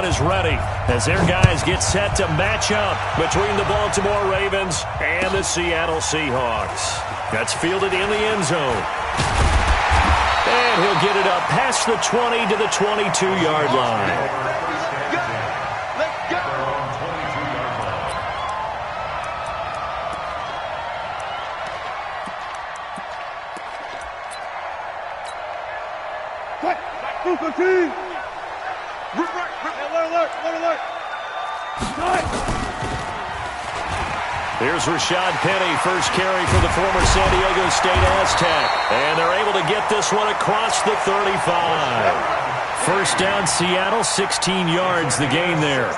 is ready as their guys get set to match up between the Baltimore Ravens and the Seattle Seahawks. That's fielded in the end zone. And he'll get it up past the 20 to the 22-yard line. Here's Rashad Penny, first carry for the former San Diego State Aztec. And they're able to get this one across the 35. First down, Seattle, 16 yards the gain there.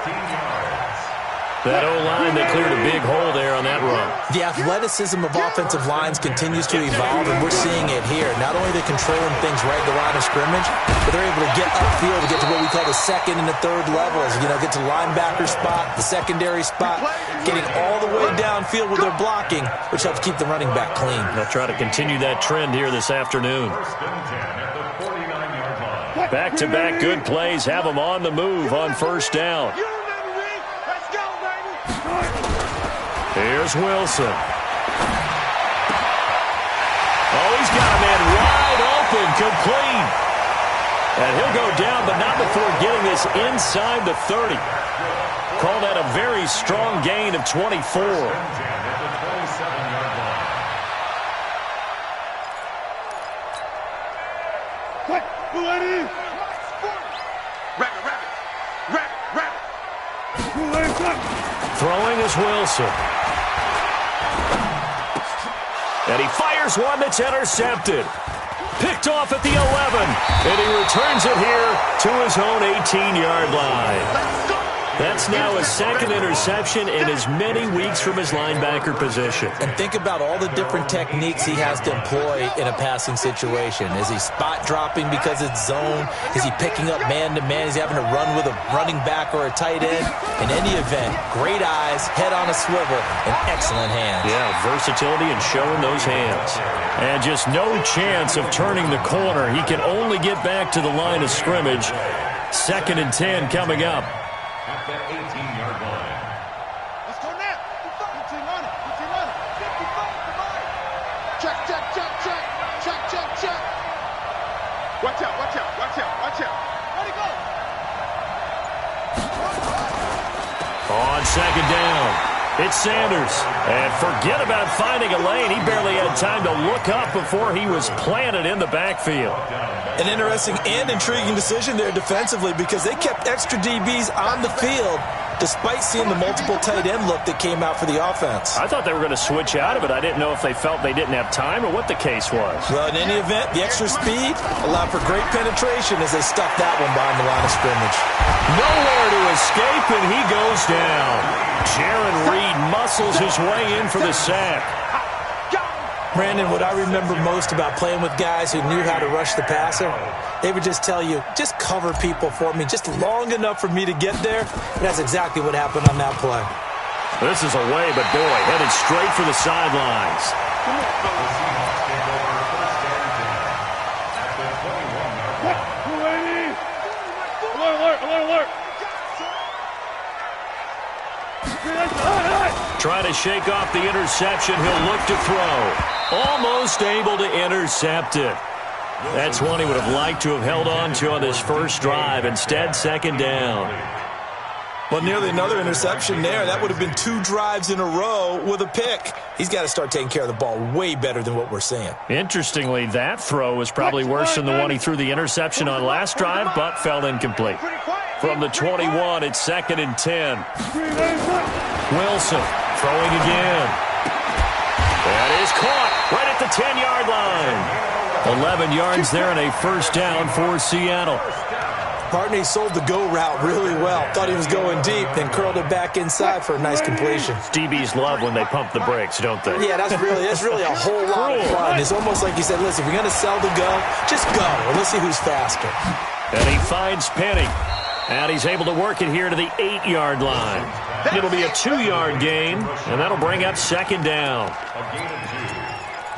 That O-line, they cleared a big hole there on that run. The athleticism of offensive lines continues to evolve, and we're seeing it here. Not only are they controlling things right at the line of scrimmage, but they're able to get upfield to get to what we call the second and the third levels. You know, get to linebacker spot, the secondary spot, getting all the way downfield with their blocking, which helps keep the running back clean. They'll try to continue that trend here this afternoon. Back-to-back good plays have them on the move on first down. Here's Wilson. Oh, he's got a man wide open, complete. And he'll go down, but not before getting this inside the 30. Call that a very strong gain of 24. Throwing is Wilson. And he fires one that's intercepted. Picked off at the 11. And he returns it here to his own 18-yard line. That's now his second interception in as many weeks from his linebacker position. And think about all the different techniques he has to employ in a passing situation. Is he spot dropping because it's zone? Is he picking up man-to-man? Is he having to run with a running back or a tight end? In any event, great eyes, head on a swivel, and excellent hands. Yeah, versatility and showing those hands. And just no chance of turning the corner. He can only get back to the line of scrimmage. 2nd and 10 coming up. At the 18-yard line. Let's go now. Put your money. Put your money. 55. Check, check, check, check. Check, check, check. Watch out, watch out, watch out, watch out. Where'd he go? On 2nd down, it's Sanders. And forget about finding a lane. He barely had time to look up before he was planted in the backfield. An interesting and intriguing decision there defensively because they kept extra DBs on the field despite seeing the multiple tight end look that came out for the offense. I thought they were going to switch out of it. I didn't know if they felt they didn't have time or what the case was. Well, in any event, the extra speed allowed for great penetration as they stuck that one behind the line of scrimmage. Nowhere to escape, and he goes down. Jaron Reed muscles his way in for the sack. Brandon, what I remember most about playing with guys who knew how to rush the passer, they would just tell you, just cover people for me, just long enough for me to get there. And that's exactly what happened on that play. This is away, but boy, headed straight for the sidelines. Trying to shake off the interception. He'll look to throw. Almost able to intercept it. That's one he would have liked to have held on to on this first drive. Instead, 2nd down. Well, nearly another interception there. That would have been 2 drives in a row with a pick. He's got to start taking care of the ball way better than what we're seeing. Interestingly, that throw was probably worse than the one he threw the interception on last drive, but fell incomplete. From the 21, it's 2nd and 10. Wilson throwing again. That is caught right at the 10-yard line. 11 yards there and a first down for Seattle. Partner sold the go route really well. Thought he was going deep, then curled it back inside for a nice completion. DBs love when they pump the brakes, don't they? Yeah, that's really a whole lot of fun. It's almost like you said, listen, if you're going to sell the go, just go, and let's see who's faster. And he finds Penny. And he's able to work it here to the 8-yard line. It'll be a 2-yard gain, and that'll bring up 2nd down. A gain of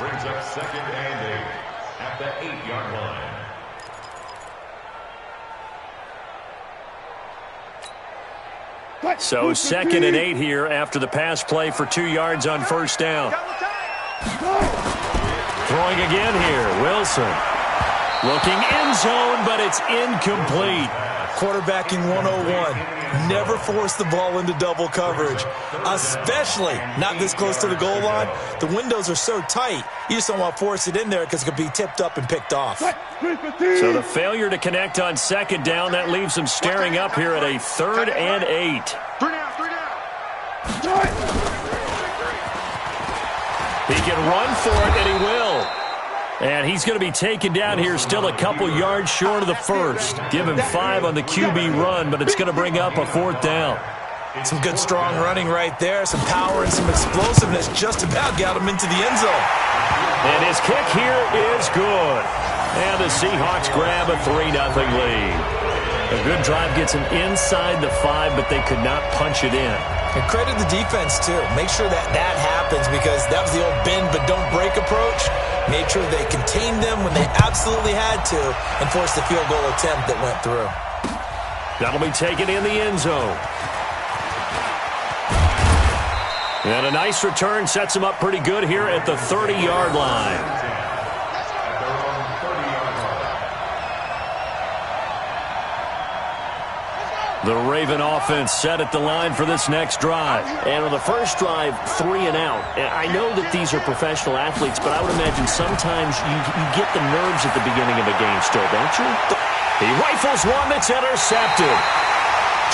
2 brings up 2nd and 8 at the 8-yard line. So 2nd and 8 here after the pass play for 2 yards on first down. Throwing again here, Wilson. Looking end zone, but it's incomplete. Quarterbacking 101. Never force the ball into double coverage, especially not this close to the goal line. The windows are so tight, you just don't want to force it in there because it could be tipped up and picked off. So the failure to connect on 2nd down, that leaves them staring up here at a 3rd and 8. 3 down. He can run for it, and he will. And he's going to be taken down here still a couple yards short of the first. Give him 5 on the QB run, but it's going to bring up a 4th down. Some good strong running right there, some power and some explosiveness just about got him into the end zone. And his kick here is good. And the Seahawks grab a 3-0 lead. A good drive gets him inside the 5, but they could not punch it in. And credit the defense, too. Make sure that happens because that was the old bend but don't break approach. Made sure they contained them when they absolutely had to and forced the field goal attempt that went through. That'll be taken in the end zone. And a nice return sets him up pretty good here at the 30-yard line. The Raven offense set at the line for this next drive. And on the first drive, 3 and out. I know that these are professional athletes, but I would imagine sometimes you get the nerves at the beginning of a game still, don't you? He rifles one that's intercepted.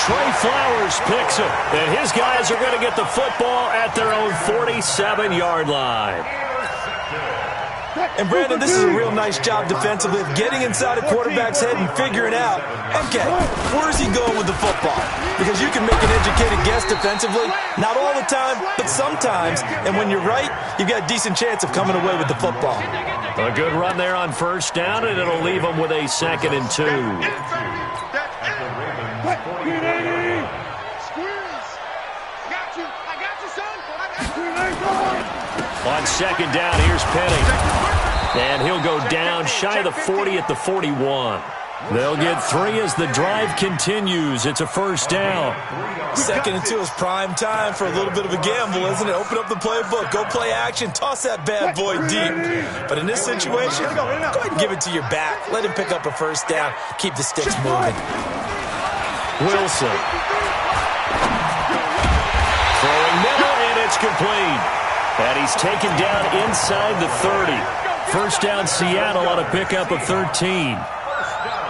Trey Flowers picks it, and his guys are going to get the football at their own 47-yard line. And, Brandon, this is a real nice job defensively of getting inside a quarterback's head and figuring out, okay, where's he going with the football? Because you can make an educated guess defensively, not all the time, but sometimes. And when you're right, you've got a decent chance of coming away with the football. A good run there on first down, and it'll leave them with a 2nd and 2. On 2nd down, here's Penny. And he'll go down shy of the 40 at the 41. They'll get 3 as the drive continues. It's a first down. 2nd and 2 is prime time for a little bit of a gamble, isn't it? Open up the playbook, go play action, toss that bad boy deep. But in this situation, go ahead and give it to your back. Let him pick up a first down. Keep the sticks moving. Wilson. Throwing middle, and it's complete. And he's taken down inside the 30. First down, Seattle on a pickup of 13.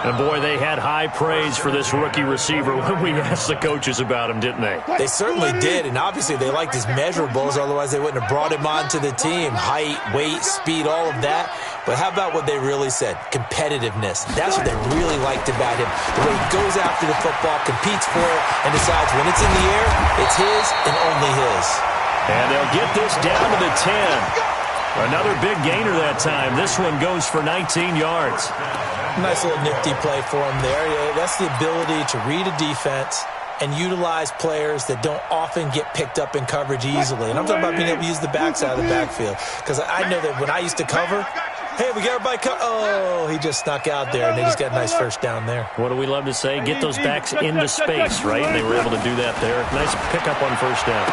And, boy, they had high praise for this rookie receiver when we asked the coaches about him, didn't they? They certainly did, and obviously they liked his measurables. Otherwise, they wouldn't have brought him onto the team. Height, weight, speed, all of that. But how about what they really said? Competitiveness. That's what they really liked about him. The way he goes after the football, competes for it, and decides when it's in the air, it's his and only his. And they'll get this down to the 10. Another big gainer that time. This one goes for 19 yards. Nice little nifty play for him there. Yeah, that's the ability to read a defense and utilize players that don't often get picked up in coverage easily. And I'm talking about being able to use the backside of the backfield. Because I know that when I used to cover, hey, we got everybody oh, he just snuck out there, and they just got a nice first down there. What do we love to say? Get those backs into space, right? And they were able to do that there. Nice pickup on first down.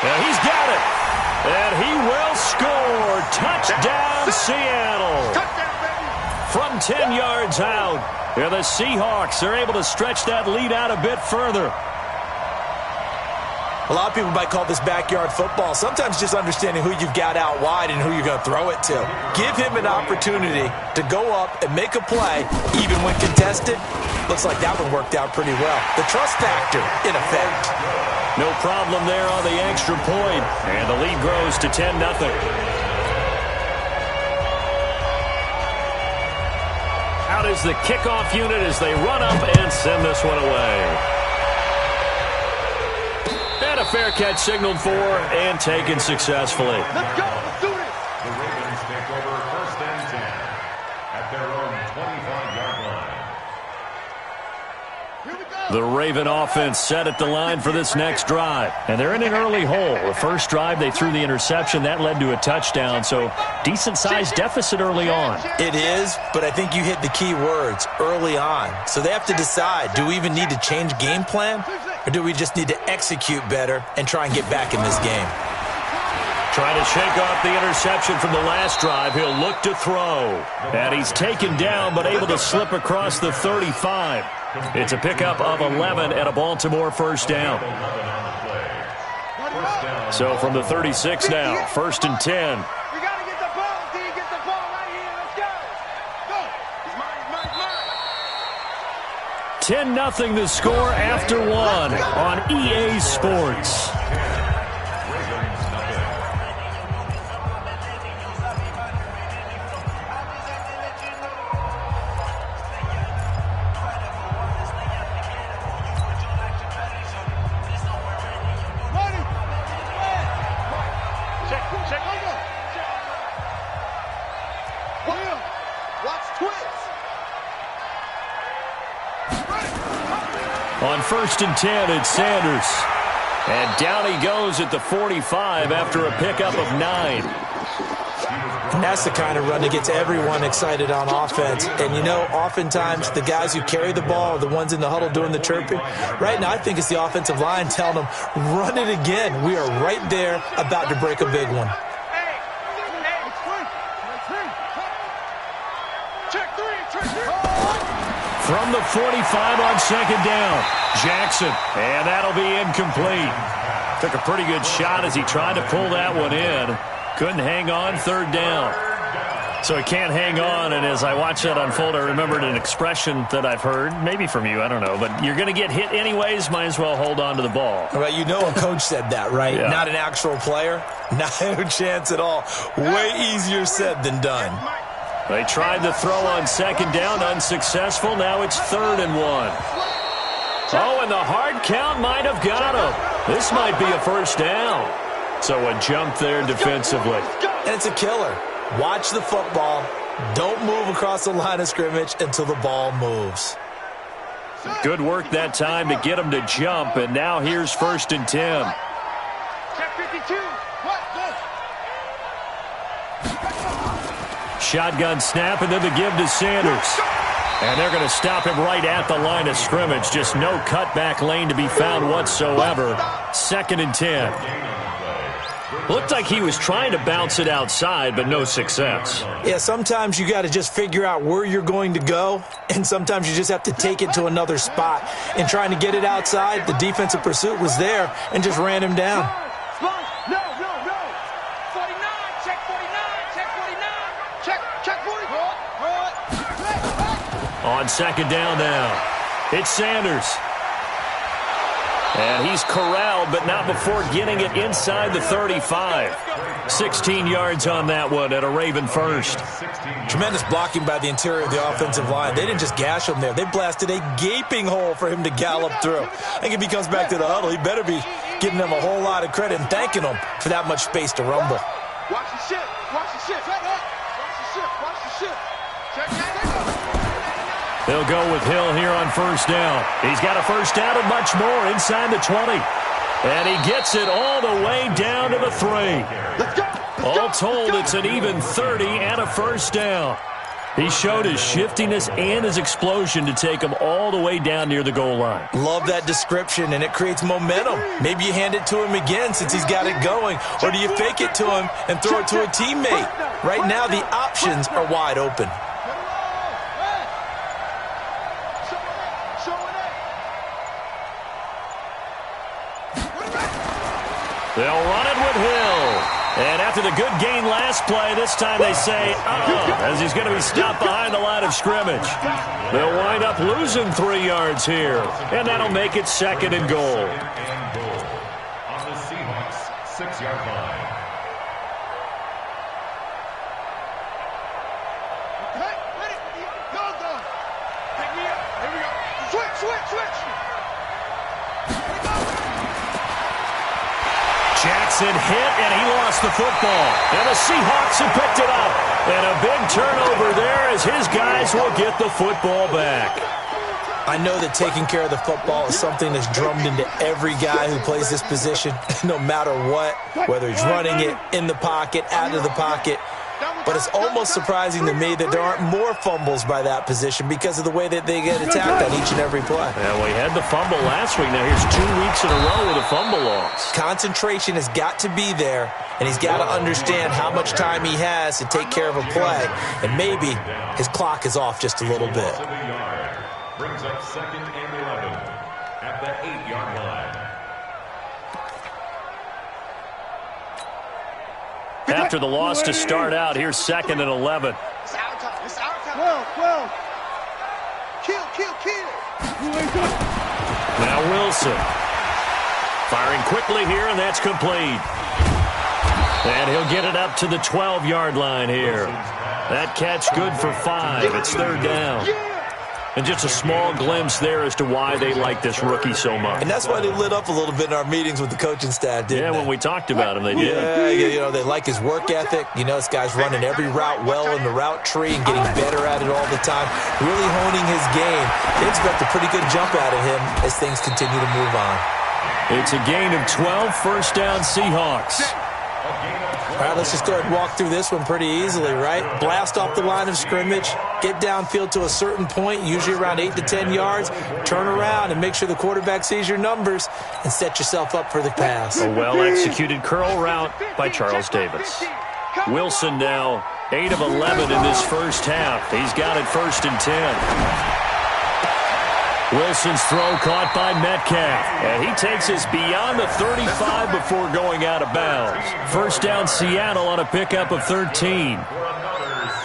And he's got it. And he will score. Touchdown, Seattle. From 10 yards out. And the Seahawks are able to stretch that lead out a bit further. A lot of people might call this backyard football. Sometimes just understanding who you've got out wide and who you're going to throw it to. Give him an opportunity to go up and make a play, even when contested. Looks like that one worked out pretty well. The trust factor, in effect. No problem there on the extra point. And the lead grows to 10-0. Out is the kickoff unit as they run up and send this one away. And a fair catch signaled for and taken successfully. Let's go. Let's do this. The Ravens take over 1st and 10 at their own 25-yard line. Here we go. The Raven offense set at the line for this next drive. And they're in an early hole. The first drive, they threw the interception. That led to a touchdown. So decent-sized deficit early on. It is, but I think you hit the key words, early on. So they have to decide, do we even need to change game plan? or do we just need to execute better and try and get back in this game? Trying to shake off the interception from the last drive. He'll look to throw. And he's taken down but able to slip across the 35. It's a pickup of 11 and a Baltimore first down. So from the 36 now, 1st and 10. We got to get the ball, D. Get the ball right here. Let's go. Go. It's mine, 10-0 the score after one on EA Sports. On 1st and 10, it's Sanders. And down he goes at the 45 after a pickup of 9. And that's the kind of run that gets everyone excited on offense. And, you know, oftentimes the guys who carry the ball are the ones in the huddle doing the chirping. Right now, I think it's the offensive line telling them, run it again. We are right there about to break a big one. From the 45 on 2nd down, Jackson, and that'll be incomplete. Took a pretty good shot as he tried to pull that one in. Couldn't hang on, 3rd down. So he can't hang on, and as I watch that unfold, I remembered an expression that I've heard, maybe from you, I don't know, but you're going to get hit anyways, might as well hold on to the ball. Right, you know a coach said that, right? Yeah. Not an actual player. No chance at all. Way easier said than done. They tried the throw on 2nd down, unsuccessful. Now it's 3rd and 1. Oh, and the hard count might have got him. This might be a first down. So a jump there defensively. And it's a killer. Watch the football. Don't move across the line of scrimmage until the ball moves. Good work that time to get him to jump, and now here's 1st and 10. Check 52. Shotgun snap, and then the give to Sanders. And they're going to stop him right at the line of scrimmage. Just no cutback lane to be found whatsoever. 2nd and 10. Looked like he was trying to bounce it outside, but no success. Yeah, sometimes you got to just figure out where you're going to go, and sometimes you just have to take it to another spot. And trying to get it outside, the defensive pursuit was there and just ran him down. No. 49. Check 49. Check 49. Check 44. On 2nd down now, it's Sanders. And he's corralled, but not before getting it inside the 35. 16 yards on that one at a Raven first. Tremendous blocking by the interior of the offensive line. They didn't just gash him there. They blasted a gaping hole for him to gallop through. I think if he comes back to the huddle, he better be giving them a whole lot of credit and thanking them for that much space to rumble. Watch the ship. Watch the ship. Watch the ship. Watch the ship. Check it. They'll go with Hill here on 1st down. He's got a first down and much more inside the 20. And he gets it all the way down to the 3. Let's go. All told, it's an even 30 and a first down. He showed his shiftiness and his explosion to take him all the way down near the goal line. Love that description, and it creates momentum. Maybe you hand it to him again since he's got it going, or do you fake it to him and throw it to a teammate? Right now, the options are wide open. They'll run it with Hill. And after the good gain last play, this time they say, as he's going to be stopped behind the line of scrimmage. They'll wind up losing 3 yards here. And that'll make it 2nd and goal. On the Seahawks 6-yard line. Okay, ready? Go. Pick me up. Here we go. Switch. Jackson hit, and he lost the football. And the Seahawks have picked it up. And a big turnover there as his guys will get the football back. I know that taking care of the football is something that's drummed into every guy who plays this position, no matter what, whether he's running it, in the pocket, out of the pocket. But it's almost surprising to me that there aren't more fumbles by that position because of the way that they get attacked on each and every play. Yeah, we had the fumble last week. Now here's 2 weeks in a row with a fumble loss. Concentration has got to be there, and he's got to understand how much time he has to take care of a play. And maybe his clock is off just a little bit. Brings up 2nd and 11 at the 8-yard line. After the loss to start out, here's 2nd and 11. It's our time. It's our time. 12. Kill. Now Wilson. Firing quickly here, and that's complete. And he'll get it up to the 12-yard line here. That catch good for 5. It's 3rd down. And just a small glimpse there as to why they like this rookie so much. And that's why they lit up a little bit in our meetings with the coaching staff, didn't they? When we talked about him, they did. Yeah, they like his work ethic. This guy's running every route well in the route tree and getting better at it all the time, really honing his game. They expect a pretty good jump out of him as things continue to move on. It's a gain of 12, 1st down Seahawks. All right, let's just go ahead and walk through this one pretty easily, right? Blast off the line of scrimmage, get downfield to a certain point, usually around 8 to 10 yards, turn around and make sure the quarterback sees your numbers and set yourself up for the pass. A well-executed curl route by Charles Davis. Wilson now 8 of 11 in this first half. He's got it 1st and 10. Wilson's throw caught by Metcalf. And he takes us beyond the 35 before going out of bounds. 1st down Seattle on a pickup of 13.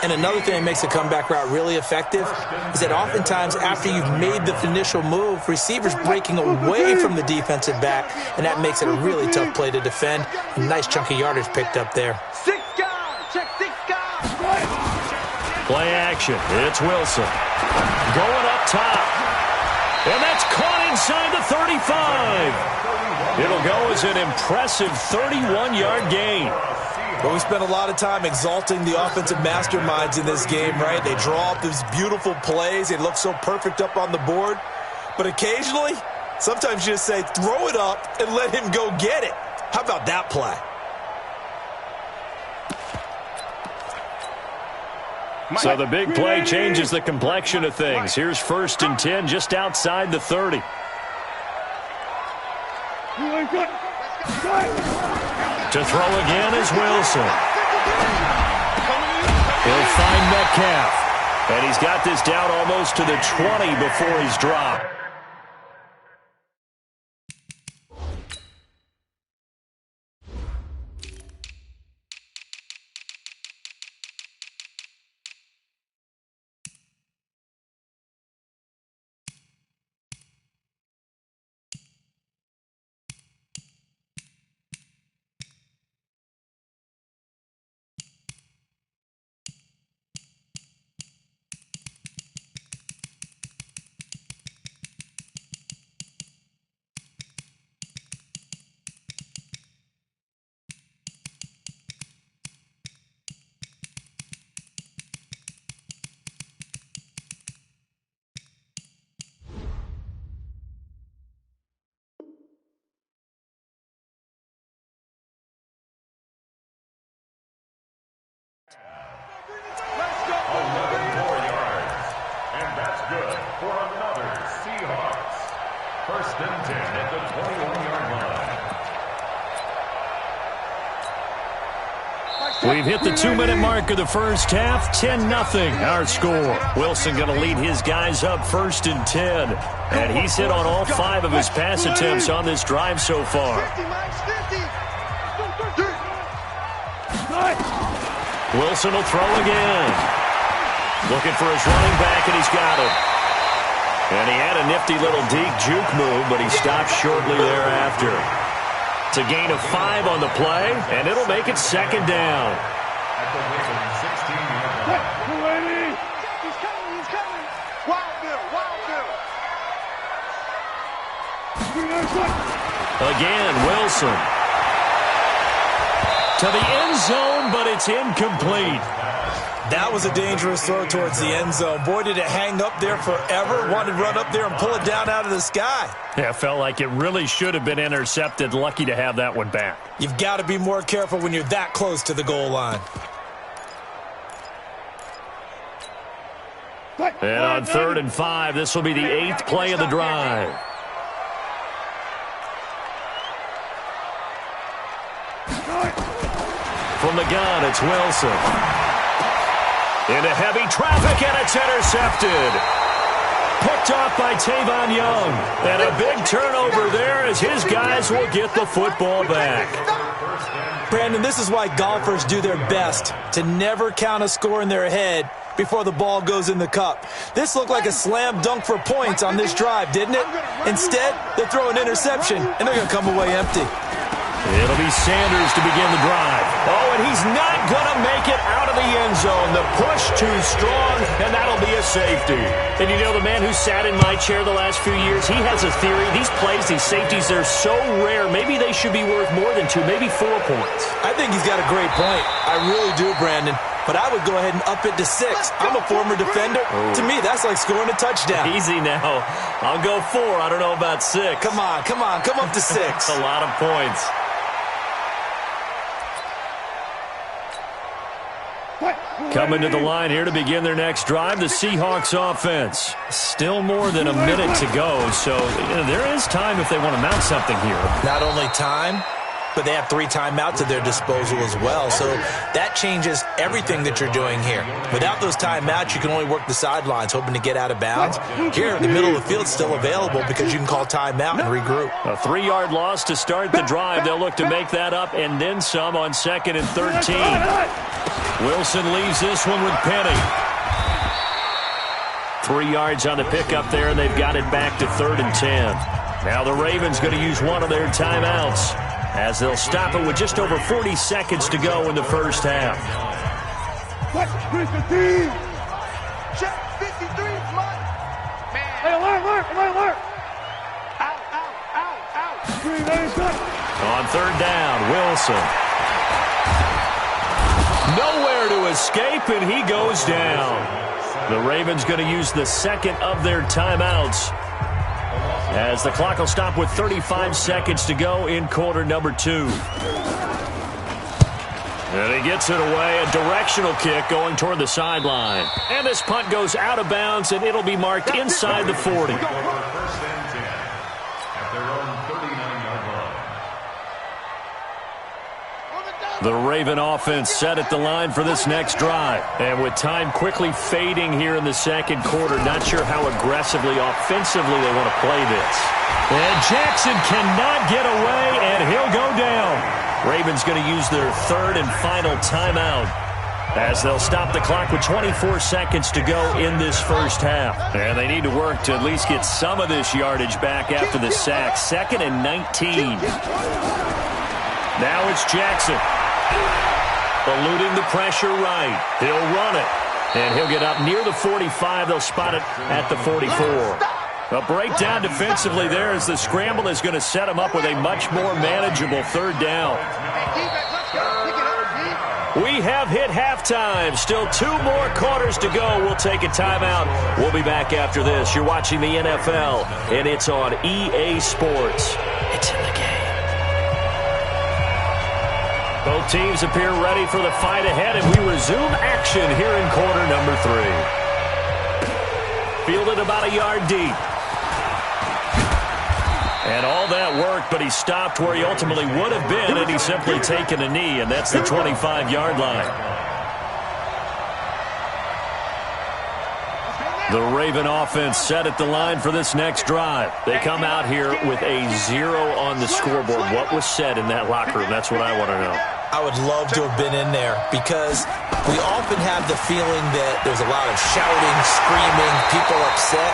And another thing that makes a comeback route really effective is that oftentimes after you've made the initial move, receivers breaking away from the defensive back, and that makes it a really tough play to defend. A nice chunk of yardage picked up there. 6 guys. Check 6 guys. Play action. It's Wilson. Going up top. And that's caught inside the 35. It'll go as an impressive 31-yard gain. Well, we spent a lot of time exalting the offensive masterminds in this game, right? They draw up these beautiful plays. They look so perfect up on the board. But occasionally, sometimes you just say, throw it up and let him go get it. How about that play? So the big play changes the complexion of things. Here's 1st and 10 just outside the 30. To throw again is Wilson. He'll find Metcalf. And he's got this down almost to the 20 before he's dropped. Good for another Seahawks. 1st and 10 at the 21-yard line. We've hit the 2-minute mark of the first half. 10-0 our score. Wilson going to lead his guys up 1st and 10. And he's hit on all 5 of his pass attempts on this drive so far. Wilson will throw again. Looking for his running back, and he's got it. And he had a nifty little deep juke move, but he stopped shortly thereafter. It's a gain of 5 on the play, and it'll make it 2nd down. At the Wilson 16-yard line. He's coming. Wild Bill. Again, Wilson. To the end zone, but it's incomplete. That was a dangerous throw towards the end zone. Boy, did it hang up there forever. Wanted to run up there and pull it down out of the sky. Yeah, felt like it really should have been intercepted. Lucky to have that one back. You've got to be more careful when you're that close to the goal line. And on 3rd and 5, this will be the 8th play of the drive. From the gun, it's Wilson. Into heavy traffic, and it's intercepted. Picked off by Tavon Young. And a big turnover there as his guys will get the football back. Brandon, this is why golfers do their best to never count a score in their head before the ball goes in the cup. This looked like a slam dunk for points on this drive, didn't it? Instead, they throw an interception, and they're going to come away empty. It'll be Sanders to begin the drive. Oh, and he's not going to make it out of the end zone. The push too strong, and that'll be a safety. And you know, the man who sat in my chair the last few years, he has a theory. These plays, these safeties, they're so rare. Maybe they should be worth more than 2, maybe 4 points. I think he's got a great point. I really do, Brandon. But I would go ahead and up it to 6. I'm a former defender. To me, that's like scoring a touchdown. Easy now. I'll go 4. I don't know about 6. Come on. Come up to 6. That's a lot of points. Coming to the line here to begin their next drive, the Seahawks offense. Still more than a minute to go, so there is time if they want to mount something here. Not only time, but they have 3 timeouts at their disposal as well, so that changes everything that you're doing here. Without those timeouts, you can only work the sidelines, hoping to get out of bounds. Here, the middle of the field's still available because you can call timeout and regroup. A 3-yard loss to start the drive. They'll look to make that up and then some on 2nd and 13. Wilson leaves this one with Penny. 3 yards on the pickup there, and they've got it back to 3rd and 10. Now the Ravens going to use one of their timeouts as they'll stop it with just over 40 seconds to go in the first half. Check 53, man. Hey, alert. Out. On 3rd down, Wilson. Nowhere to escape, and he goes down. The Ravens going to use the 2nd of their timeouts as the clock will stop with 35 seconds to go in quarter number 2. And he gets it away, a directional kick going toward the sideline. And this punt goes out of bounds, and it'll be marked inside the 40. First and 10 at their own 39-yard line. The Raven offense set at the line for this next drive. And with time quickly fading here in the 2nd quarter, not sure how aggressively, offensively they want to play this. And Jackson cannot get away, and he'll go down. Ravens going to use their 3rd and final timeout as they'll stop the clock with 24 seconds to go in this first half. And they need to work to at least get some of this yardage back after the sack. 2nd and 19. Now it's Jackson. Eluding the pressure right. He'll run it. And he'll get up near the 45. They'll spot it at the 44. A breakdown defensively there as the scramble is going to set him up with a much more manageable 3rd down. We have hit halftime. Still 2 more quarters to go. We'll take a timeout. We'll be back after this. You're watching the NFL, and it's on EA Sports. It's in the game. Both teams appear ready for the fight ahead, and we resume action here in quarter number 3. Fielded about a yard deep. And all that worked, but he stopped where he ultimately would have been, and he's simply taken a knee, and that's the 25-yard line. The Raven offense set at the line for this next drive. They come out here with a 0 on the scoreboard. What was said in that locker room? That's what I want to know. I would love to have been in there because we often have the feeling that there's a lot of shouting, screaming, people upset.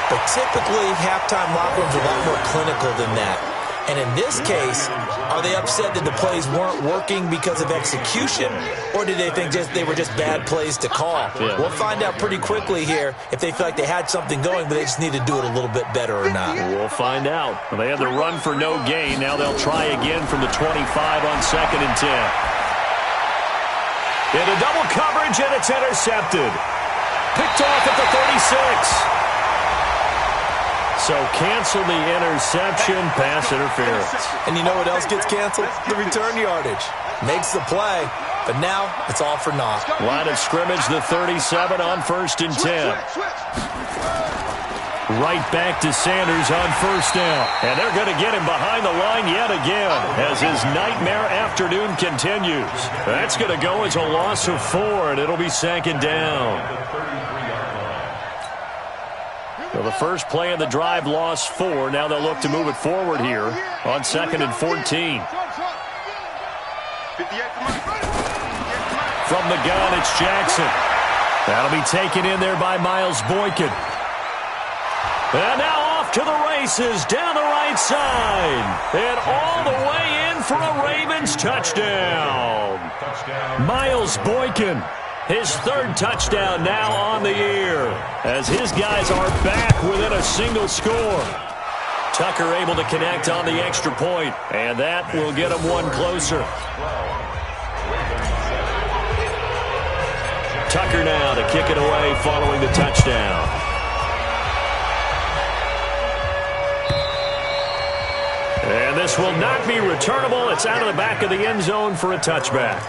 But typically, halftime locker rooms are a lot more clinical than that. And in this case, are they upset that the plays weren't working because of execution, or did they think they were just bad plays to call? Yeah. We'll find out pretty quickly here if they feel like they had something going, but they just need to do it a little bit better or not. We'll find out. They had the run for no gain. Now they'll try again from the 25 on 2nd and 10. Into double coverage, and it's intercepted. Picked off at the 36. So cancel the interception, pass interference. And you know what else gets canceled? The return yardage. Makes the play, But now, it's all for naught. Line of scrimmage, the 37 on 1st and 10. Right back to Sanders on 1st down. And they're going to get him behind the line yet again as his nightmare afternoon continues. That's going to go as a loss of 4, and it'll be 2nd down. So the first play of the drive lost 4. Now they'll look to move it forward here on 2nd and 14. From the gun, it's Jackson. That'll be taken in there by Miles Boykin. And now off to the races down the right side. And all the way in for a Ravens touchdown. Miles Boykin, his 3rd touchdown now on the year, as his guys are back within a single score. Tucker able to connect on the extra point, and that will get him one closer. Tucker now to kick it away following the touchdown. And this will not be returnable. It's out of the back of the end zone for a touchback.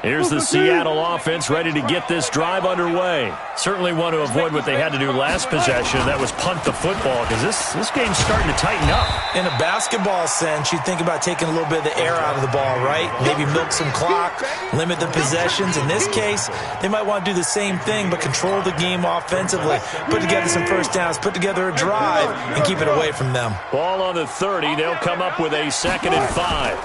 Here's the Seattle offense ready to get this drive underway. Certainly want to avoid what they had to do last possession. That was punt the football, because this game's starting to tighten up. In a basketball sense, you think about taking a little bit of the air out of the ball, right? Maybe milk some clock, limit the possessions. In this case, they might want to do the same thing, but control the game offensively. Put together some first downs, put together a drive, and keep it away from them. Ball on the 30. They'll come up with a 2nd and 5.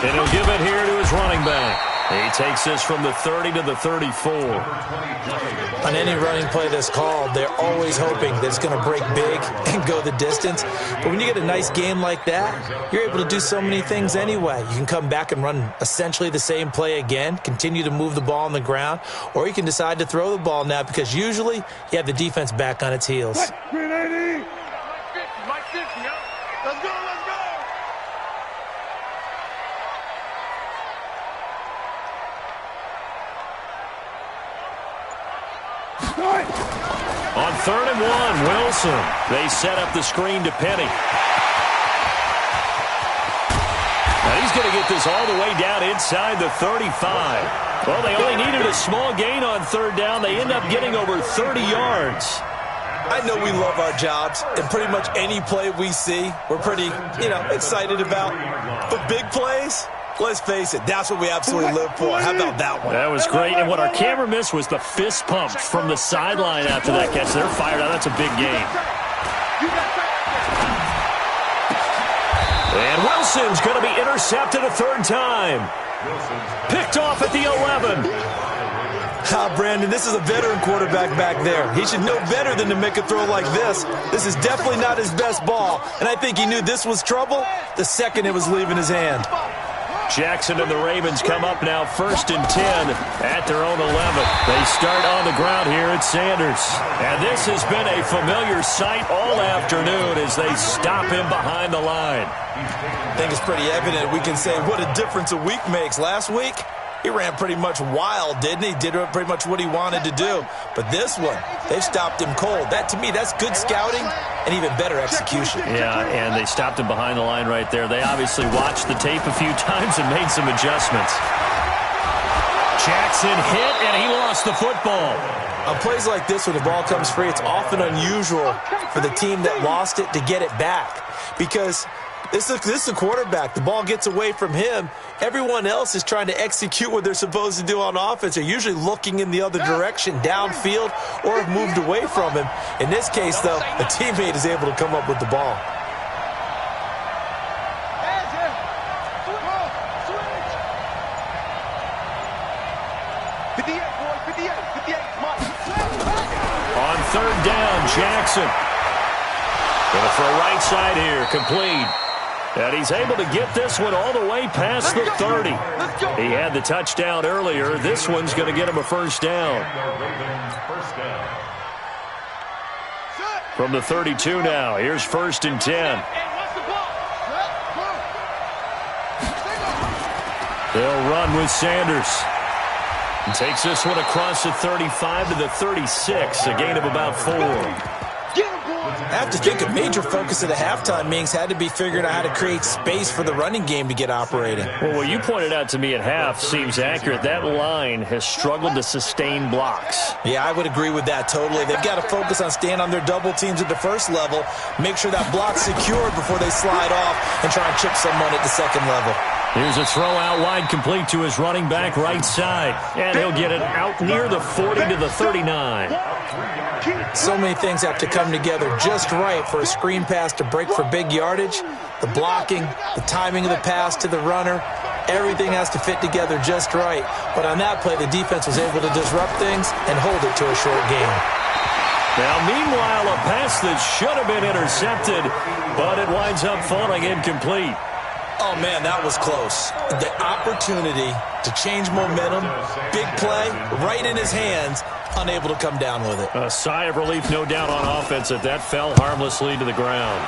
And he'll give it here to his running back. He takes this from the 30 to the 34. On any running play that's called, they're always hoping that it's going to break big and go the distance. But when you get a nice game like that, you're able to do so many things anyway. You can come back and run essentially the same play again, continue to move the ball on the ground, or you can decide to throw the ball now because usually you have the defense back on its heels. Green 80. Mike 50, yo. Let's go, let's go. On 3rd and 1, Wilson. They set up the screen to Penny. Now he's going to get this all the way down inside the 35. Well, they only needed a small gain on 3rd down. They end up getting over 30 yards. I know we love our jobs, and pretty much any play we see, we're pretty, excited about. But big plays, let's face it, that's what we absolutely live for. How about that one? That was great, and what our camera missed was the fist pump from the sideline after that catch. They're fired out. That's a big game. And Wilson's going to be intercepted a 3rd time. Picked off at the 11. Brandon, this is a veteran quarterback back there. He should know better than to make a throw like this. This is definitely not his best ball, and I think he knew this was trouble the second it was leaving his hand. Jackson and the Ravens come up now 1st and 10 at their own 11. They start on the ground here at Sanders. And this has been a familiar sight all afternoon as they stop him behind the line. I think it's pretty evident. We can say what a difference a week makes. Last week, he ran pretty much wild, didn't he? Did pretty much what he wanted to do. But this one, they've stopped him cold. That, to me, that's good scouting and even better execution. Yeah, and they stopped him behind the line right there. They obviously watched the tape a few times and made some adjustments. Jackson hit, and he lost the football. On plays like this, when the ball comes free, it's often unusual for the team that lost it to get it back. Because this is a quarterback. The ball gets away from him. Everyone else is trying to execute what they're supposed to do on offense. They're usually looking in the other direction, downfield, or have moved away from him. In this case, though, a teammate is able to come up with the ball. On 3rd down, Jackson. Going for a right side here, complete. And he's able to get this one all the way past the 30. He had the touchdown earlier. This one's going to get him a 1st down. From the 32 now, here's 1st and 10. They'll run with Sanders. And takes this one across the 35 to the 36, a gain of about 4. I have to think a major focus of the halftime meetings had to be figuring out how to create space for the running game to get operating. Well, what you pointed out to me at half seems accurate. That line has struggled to sustain blocks. Yeah, I would agree with that totally. They've got to focus on staying on their double teams at the first level, make sure that block's secured before they slide off and try and chip someone at the second level. Here's a throw out wide, complete to his running back right side. And he'll get it out near the 40 to the 39. So many things have to come together just right for a screen pass to break for big yardage. The blocking, the timing of the pass to the runner, everything has to fit together just right. But on that play, the defense was able to disrupt things and hold it to a short game. Now, meanwhile, a pass that should have been intercepted, but it winds up falling incomplete. Oh, man, that was close. The opportunity to change momentum, big play, right in his hands, unable to come down with it. A sigh of relief, no doubt, on offense if that fell harmlessly to the ground.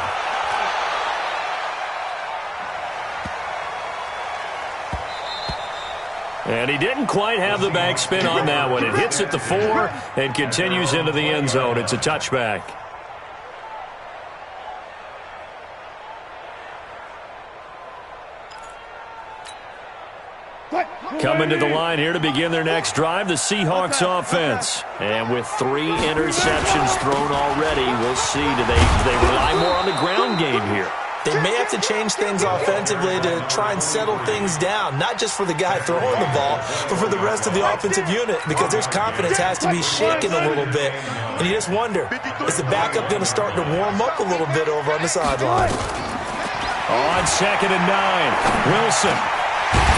And he didn't quite have the backspin on that one. It hits at the 4 and continues into the end zone. It's a touchback. Coming to the line here to begin their next drive, the Seahawks offense. And with 3 interceptions thrown already, we'll see. Do they rely more on the ground game here? They may have to change things offensively to try and settle things down, not just for the guy throwing the ball, but for the rest of the offensive unit, because their confidence has to be shaken a little bit. And you just wonder, is the backup going to start to warm up a little bit over on the sideline? On 2nd and 9, Wilson.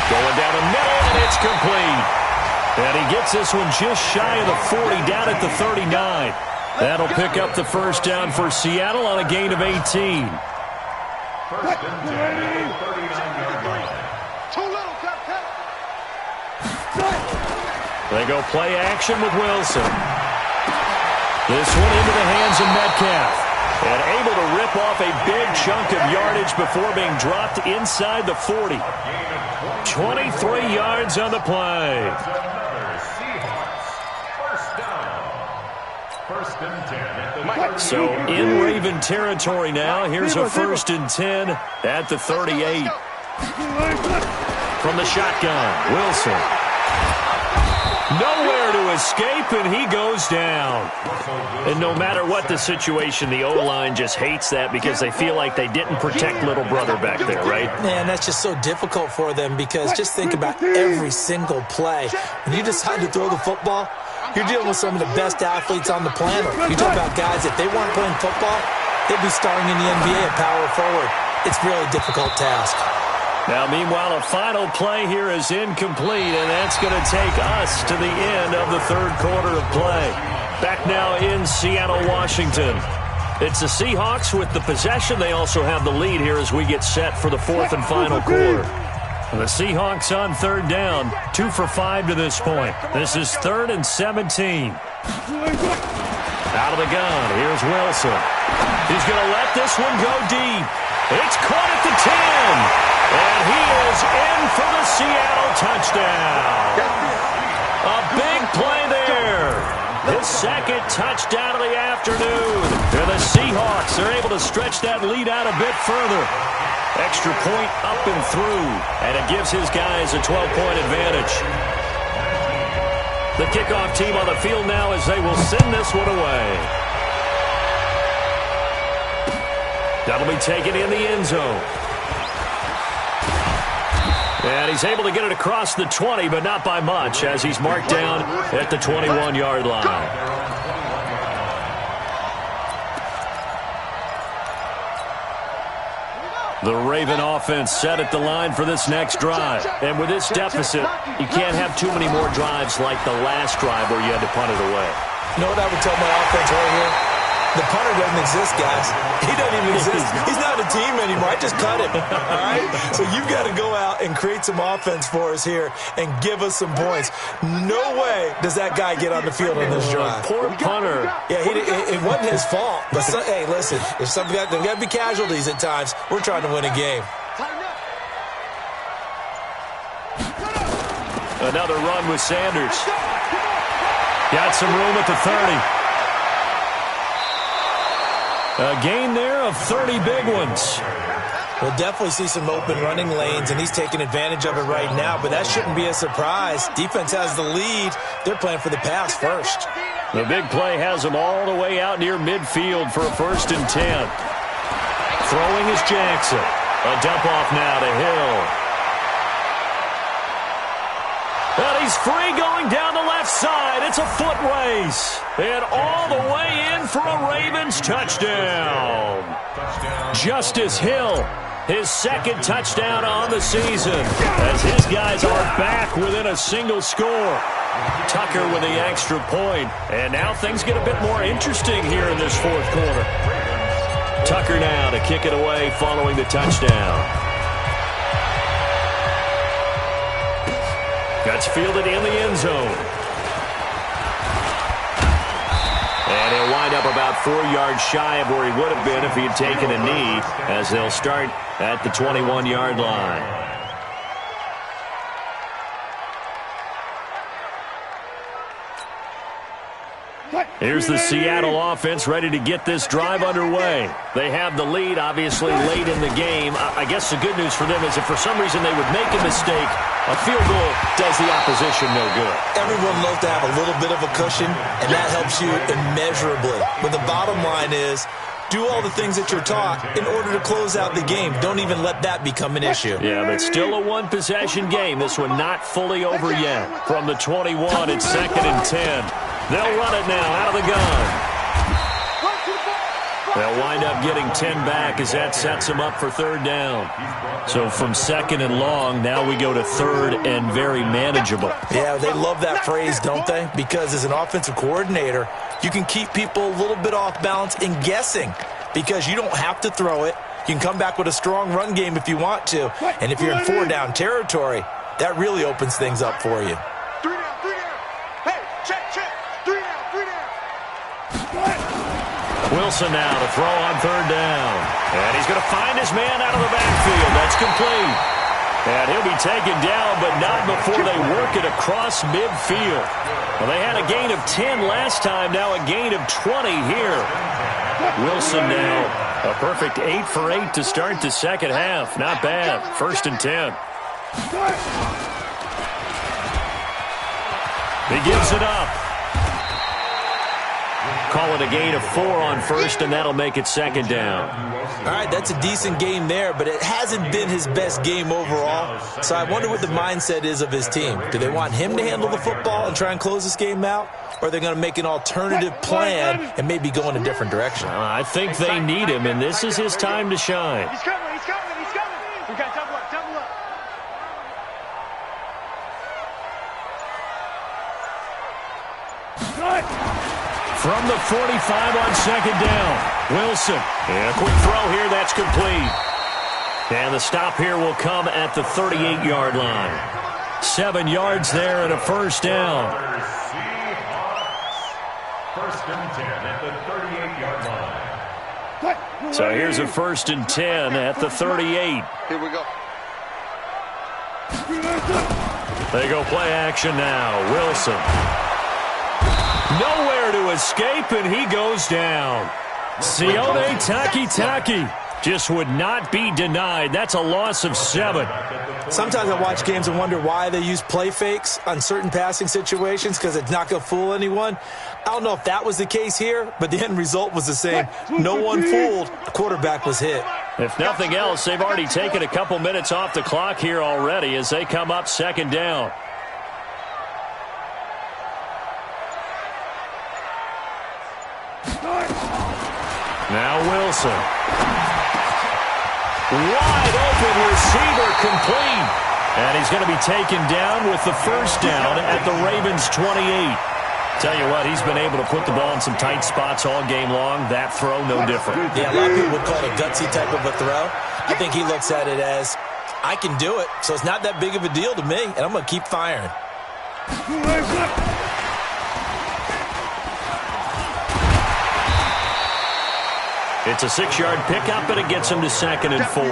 Going down the middle, and it's complete. And he gets this one just shy of the 40, down at the 39. That'll pick up the first down for Seattle on a gain of 18. First and 10 at the 39-yard line. Too little, Captain. They go play action with Wilson. This one into the hands of Metcalf. And able to rip off a big chunk of yardage before being dropped inside the 40. 23 yards on the play. First and 10 at the So in Raven territory now. Here's a 1st and 10 at the 38. From the shotgun, Wilson. Nowhere to escape, and he goes down. And no matter what the situation, the O-line just hates that because they feel like they didn't protect little brother back there, right? Man, that's just so difficult for them because just think about every single play. When you decide to throw the football, you're dealing with some of the best athletes on the planet. You talk about guys, if they weren't playing football, they'd be starting in the NBA at power forward. It's a really difficult task. Now, meanwhile, a final play here is incomplete, and that's going to take us to the end of the 3rd quarter of play. Back now in Seattle, Washington. It's the Seahawks with the possession. They also have the lead here as we get set for the 4th and final quarter. The Seahawks on 3rd down, 2 for 5 to this point. This is 3rd and 17. Out of the gun, here's Wilson. He's going to let this one go deep. It's caught at the 10. And he is in for the Seattle touchdown. A big play there. His 2nd touchdown of the afternoon. And the Seahawks are able to stretch that lead out a bit further. Extra point up and through. And it gives his guys a 12-point advantage. The kickoff team on the field now as they will send this one away. That'll be taken in the end zone. And he's able to get it across the 20, but not by much, as he's marked down at the 21-yard line. The Raven offense set at the line for this next drive. And with this deficit, you can't have too many more drives like the last drive where you had to punt it away. You know what I would tell my offense right here? The punter doesn't exist, guys. He doesn't even exist. He's not a team anymore. I just cut him. All right? So you've got to go out and create some offense for us here and give us some points. No way does that guy get on the field on this drive. Poor punter. Yeah, it wasn't his fault. But hey, listen, if there's got to be casualties at times. We're trying to win a game. Another run with Sanders. Got some room at the 30. A gain there of 30 big ones. We'll definitely see some open running lanes, and he's taking advantage of it right now, but that shouldn't be a surprise. Defense has the lead. They're playing for the pass first. The big play has them all the way out near midfield for a 1st and 10. Throwing is Jackson. A dump off now to Hill. And he's free going down the left side. It's a foot race. And all the way in for a Ravens touchdown. Justice Hill, his 2nd touchdown on the season, as his guys are back within a single score. Tucker with the extra point. And now things get a bit more interesting here in this 4th quarter. Tucker now to kick it away following the touchdown. That's fielded in the end zone. And he'll wind up about 4 yards shy of where he would have been if he had taken a knee, as they'll start at the 21-yard line. Here's the Seattle offense ready to get this drive underway. They have the lead, obviously, late in the game. I guess the good news for them is if for some reason they would make a mistake, a field goal does the opposition no good. Everyone loves to have a little bit of a cushion, and that helps you immeasurably. But the bottom line is, do all the things that you're taught in order to close out the game. Don't even let that become an issue. Yeah, but still a one-possession game. This one not fully over yet. From the 21, it's 2nd and 10. They'll run it now out of the gun. They'll wind up getting 10 back as that sets them up for 3rd down. So from 2nd and long, now we go to 3rd and very manageable. Yeah, they love that phrase, don't they? Because as an offensive coordinator, you can keep people a little bit off balance and guessing because you don't have to throw it. You can come back with a strong run game if you want to. And if you're in 4-down territory, that really opens things up for you. Wilson now to throw on 3rd down. And he's going to find his man out of the backfield. That's complete. And he'll be taken down, but not before they work it across midfield. Well, they had a gain of 10 last time, now a gain of 20 here. Wilson now a perfect 8 for 8 to start the 2nd half. Not bad. 1st and 10. He gives it up. Call it a gain of 4 on 1st, and that'll make it 2nd down. All right, that's a decent game there, but it hasn't been his best game overall. So I wonder what the mindset is of his team. Do they want him to handle the football and try and close this game out? Or are they going to make an alternative plan and maybe go in a different direction? I think they need him, and this is his time to shine. He's coming, he's coming, he's coming. We got double up, double up. From the 45 on 2nd down, Wilson. And a quick throw here, that's complete. And the stop here will come at the 38-yard line. 7 yards there and a 1st down. First and 10 at the 38-yard line. So here's a 1st and 10 at the 38. Here we go. They go play action now. Wilson. Nowhere to escape, and he goes down. Sione Takitaki just would not be denied. That's a loss of 7. Sometimes I watch games and wonder why they use play fakes on certain passing situations because it's not going to fool anyone. I don't know if that was the case here, but the end result was the same. No one fooled. The quarterback was hit. If nothing else, they've already taken a couple minutes off the clock here already as they come up 2nd down. Now Wilson. Wide open receiver complete. And he's going to be taken down with the 1st down at the Ravens 28. Tell you what, he's been able to put the ball in some tight spots all game long. That throw, no different. Yeah, a lot of people would call it a gutsy type of a throw. I think he looks at it as, I can do it, so it's not that big of a deal to me, and I'm going to keep firing. It's a 6-yard pickup, and it gets him to 2nd and 4.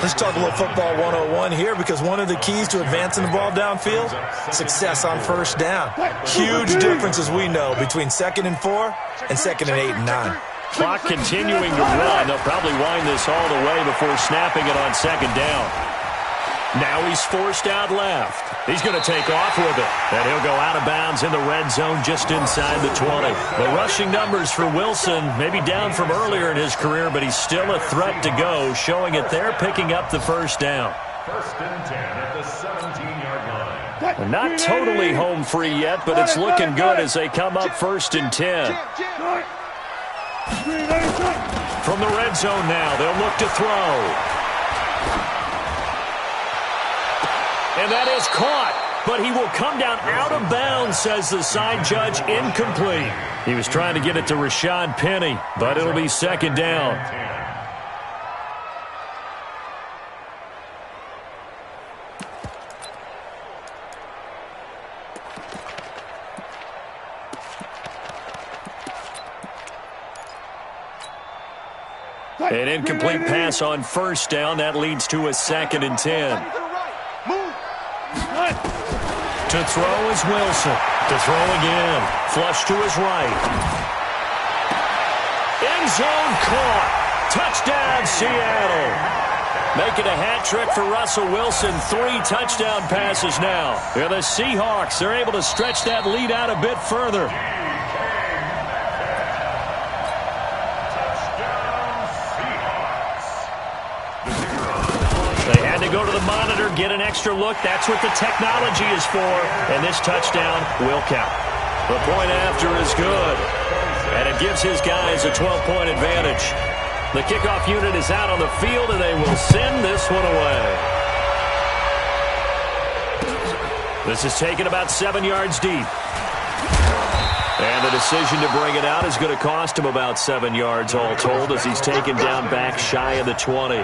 Let's talk a little football 101 here because one of the keys to advancing the ball downfield, success on 1st down. Huge difference, as we know, between 2nd and 4 and 2nd and 8 and 9. Clock continuing to run. They'll probably wind this all the way before snapping it on second down. Now he's forced out left. He's going to take off with it. And he'll go out of bounds in the red zone just inside the 20. The rushing numbers for Wilson maybe down from earlier in his career, but he's still a threat to go, showing it there, picking up the first down. First and 10 at the 17-yard line. Not totally home free yet, but it's looking good as they come up first and 10. From the red zone now, they'll look to throw. And that is caught, but he will come down out of bounds, says the side judge, incomplete. He was trying to get it to Rashad Penny, but it'll be second down. An incomplete pass on first down. That leads to a second and 10. To throw is Wilson. To throw again. Flush to his right. End zone caught. Touchdown, Seattle. Making a hat trick for Russell Wilson. 3 touchdown passes now. And the Seahawks, they're able to stretch that lead out a bit further. Go to the monitor, get an extra look. That's what the technology is for. And this touchdown will count. The point after is good. And it gives his guys a 12-point advantage. The kickoff unit is out on the field, and they will send this one away. This is taken about 7 yards deep. And the decision to bring it out is going to cost him about 7 yards all told as he's taken down back shy of the 20.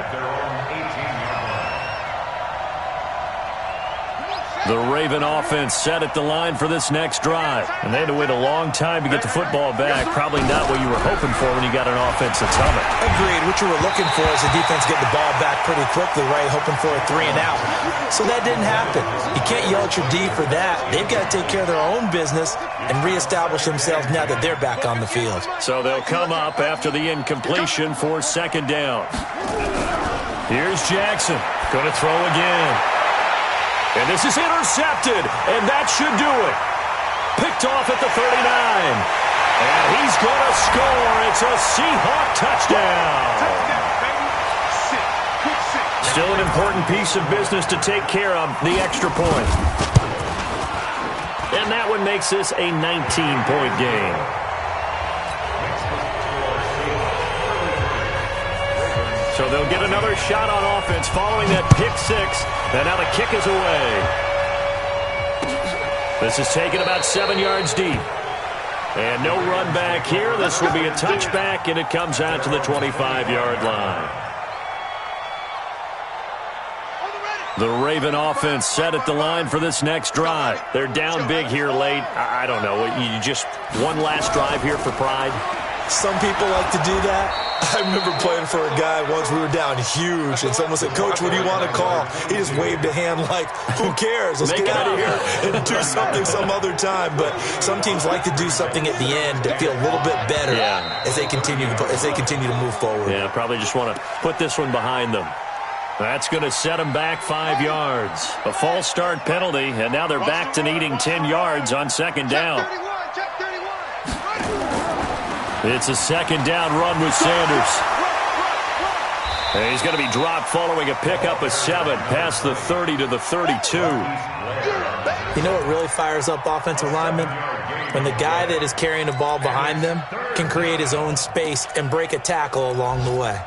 The Raven offense set at the line for this next drive. And they had to wait a long time to get the football back. Probably not what you were hoping for when you got an offense that's humming. Agreed. What you were looking for is the defense getting the ball back pretty quickly, right? Hoping for a 3 and out. So that didn't happen. You can't yell at your D for that. They've got to take care of their own business and reestablish themselves now that they're back on the field. So they'll come up after the incompletion for second down. Here's Jackson. Going to throw again. And this is intercepted, and that should do it. Picked off at the 39. And he's going to score. It's a Seahawk touchdown. Still an important piece of business to take care of, the extra point. And that one makes this a 19-point game. So they'll get another shot on offense following that pick 6. And now the kick is away. This is taken about 7 yards deep. And no run back here. This will be a touchback, and it comes out to the 25-yard line. The Raven offense set at the line for this next drive. They're down big here late. I don't know. You just one last drive here for pride? Some people like to do that. I remember playing for a guy once. We were down huge, and someone said, "Coach, what do you want to call?" He just waved a hand like, "Who cares? Let's get out of here and do something some other time." But some teams like to do something at the end to feel a little bit better as they continue to move forward. Yeah, probably just want to put this one behind them. That's going to set them back 5 yards. A false start penalty, and now they're back to needing 10 yards on second down. It's a second down run with Sanders. And he's going to be dropped following a pickup of 7 past the 30 to the 32. You know what really fires up offensive linemen? When the guy that is carrying the ball behind them can create his own space and break a tackle along the way.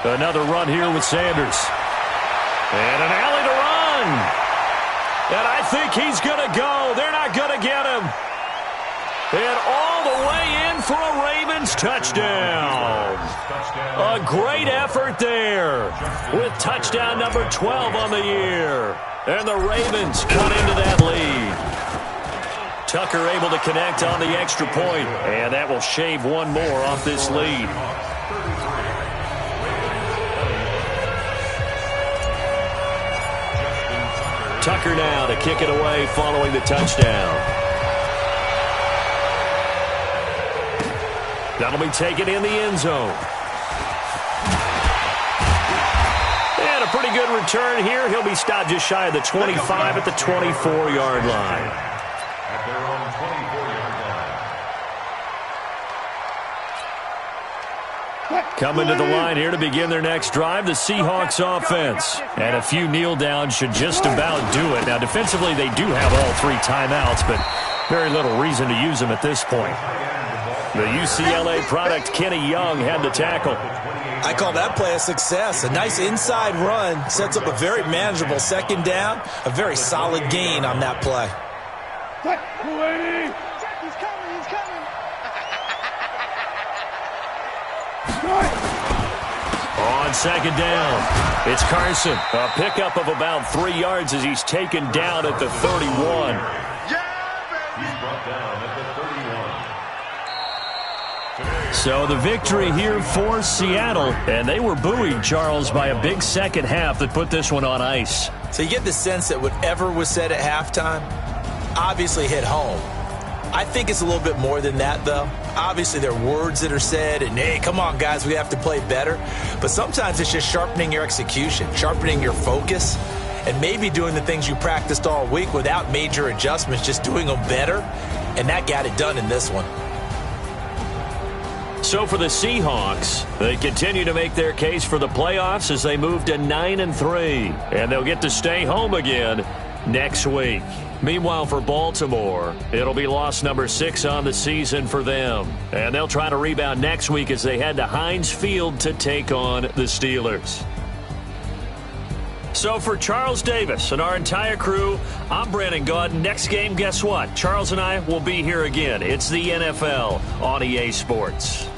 Another run here with Sanders. And an alley to run. And I think he's going to go. They're not going to get him. And all the way in for a Ravens touchdown. A great effort there with touchdown number 12 on the year. And the Ravens cut into that lead. Tucker able to connect on the extra point. And that will shave one more off this lead. Tucker now to kick it away following the touchdown. That'll be taken in the end zone. And a pretty good return here. He'll be stopped just shy of the 25 at the 24-yard line. At their own 24-yard line. Coming to the line here to begin their next drive, the Seahawks offense. And a few kneel downs should just about do it. Now, defensively, they do have all 3 timeouts, but very little reason to use them at this point. The UCLA product, Kenny Young, had the tackle. I call that play a success. A nice inside run sets up a very manageable second down. A very solid gain on that play. He's coming, he's coming. On second down, it's Carson. A pickup of about 3 yards as he's taken down at the 31. He's brought down at the 31. So the victory here for Seattle, and they were buoyed, Charles, by a big second half that put this one on ice. So you get the sense that whatever was said at halftime obviously hit home. I think it's a little bit more than that, though. Obviously, there are words that are said, and, hey, come on, guys, we have to play better. But sometimes it's just sharpening your execution, sharpening your focus, and maybe doing the things you practiced all week without major adjustments, just doing them better, and that got it done in this one. So for the Seahawks, they continue to make their case for the playoffs as they move to 9-3, and they'll get to stay home again next week. Meanwhile, for Baltimore, it'll be loss number 6 on the season for them, and they'll try to rebound next week as they head to Heinz Field to take on the Steelers. So for Charles Davis and our entire crew, I'm Brandon Gaud. Next game, guess what? Charles and I will be here again. It's the NFL on EA Sports.